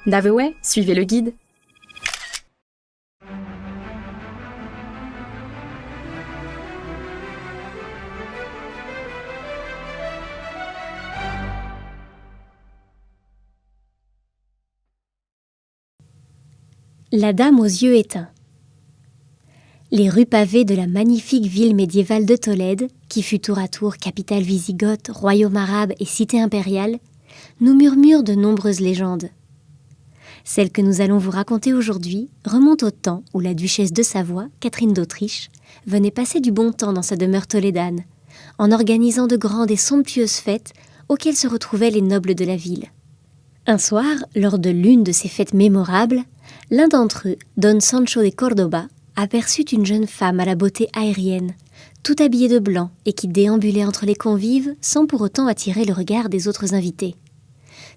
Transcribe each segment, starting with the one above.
Naveway, suivez le guide. La dame aux yeux éteints. Les rues pavées de la magnifique ville médiévale de Tolède, qui fut tour à tour capitale wisigothe, royaume arabe et cité impériale, nous murmurent de nombreuses légendes. Celle que nous allons vous raconter aujourd'hui remonte au temps où la duchesse de Savoie, Catherine d'Autriche, venait passer du bon temps dans sa demeure tolédane, en organisant de grandes et somptueuses fêtes auxquelles se retrouvaient les nobles de la ville. Un soir, lors de l'une de ces fêtes mémorables, l'un d'entre eux, Don Sancho de Córdoba, aperçut une jeune femme à la beauté aérienne, tout habillée de blanc et qui déambulait entre les convives sans pour autant attirer le regard des autres invités.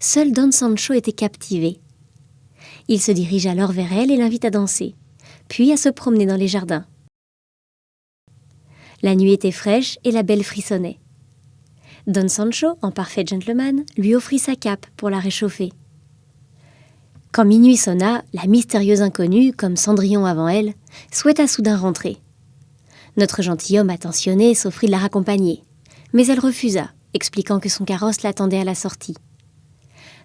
Seul Don Sancho était captivé. Il se dirige alors vers elle et l'invite à danser, puis à se promener dans les jardins. La nuit était fraîche et la belle frissonnait. Don Sancho, en parfait gentleman, lui offrit sa cape pour la réchauffer. Quand minuit sonna, la mystérieuse inconnue, comme Cendrillon avant elle, souhaita soudain rentrer. Notre gentilhomme attentionné s'offrit de la raccompagner, mais elle refusa, expliquant que son carrosse l'attendait à la sortie.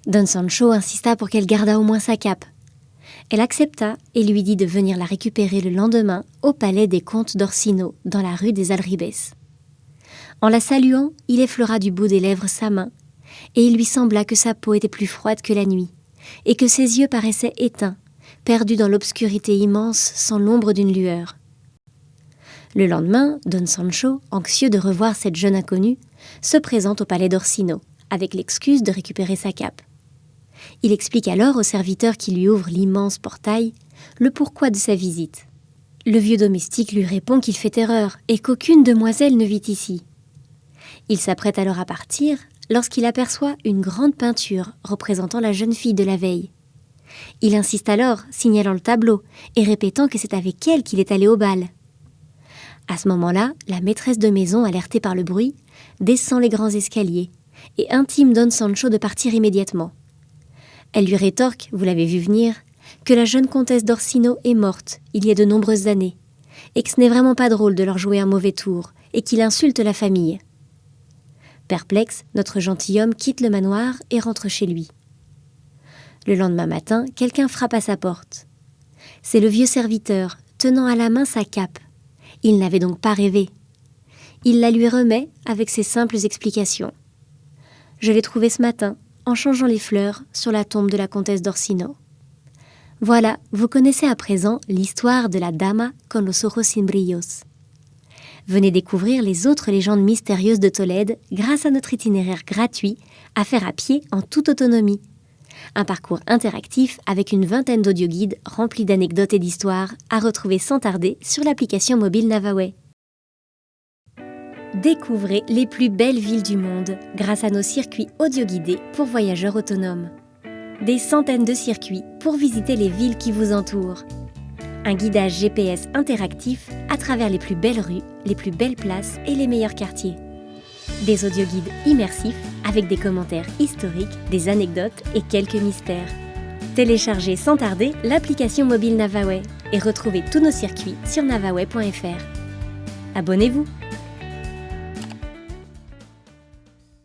Don Sancho insista pour qu'elle gardât au moins sa cape. Elle accepta et lui dit de venir la récupérer le lendemain au palais des comtes d'Orsino, dans la rue des Alribes. En la saluant, il effleura du bout des lèvres sa main, et il lui sembla que sa peau était plus froide que la nuit, et que ses yeux paraissaient éteints, perdus dans l'obscurité immense sans l'ombre d'une lueur. Le lendemain, Don Sancho, anxieux de revoir cette jeune inconnue, se présente au palais d'Orsino, avec l'excuse de récupérer sa cape. Il explique alors au serviteur qui lui ouvre l'immense portail le pourquoi de sa visite. Le vieux domestique lui répond qu'il fait erreur et qu'aucune demoiselle ne vit ici. Il s'apprête alors à partir lorsqu'il aperçoit une grande peinture représentant la jeune fille de la veille. Il insiste alors, signalant le tableau et répétant que c'est avec elle qu'il est allé au bal. À ce moment-là, la maîtresse de maison, alertée par le bruit, descend les grands escaliers et intime Don Sancho de partir immédiatement. Elle lui rétorque, vous l'avez vu venir, que la jeune comtesse d'Orsino est morte il y a de nombreuses années et que ce n'est vraiment pas drôle de leur jouer un mauvais tour et qu'il insulte la famille. Perplexe, notre gentilhomme quitte le manoir et rentre chez lui. Le lendemain matin, quelqu'un frappe à sa porte. C'est le vieux serviteur, tenant à la main sa cape. Il n'avait donc pas rêvé. Il la lui remet avec ses simples explications. « Je l'ai trouvée ce matin, en changeant les fleurs sur la tombe de la comtesse d'Orsino. » Voilà, vous connaissez à présent l'histoire de la Dama con los ojos sin brillos. Venez découvrir les autres légendes mystérieuses de Tolède grâce à notre itinéraire gratuit à faire à pied en toute autonomie. Un parcours interactif avec une vingtaine d'audioguides remplis d'anecdotes et d'histoires à retrouver sans tarder sur l'application mobile Naveway. Découvrez les plus belles villes du monde grâce à nos circuits audioguidés pour voyageurs autonomes. Des centaines de circuits pour visiter les villes qui vous entourent. Un guidage GPS interactif à travers les plus belles rues, les plus belles places et les meilleurs quartiers. Des audioguides immersifs avec des commentaires historiques, des anecdotes et quelques mystères. Téléchargez sans tarder l'application mobile Naveway et retrouvez tous nos circuits sur navaway.fr. Abonnez-vous!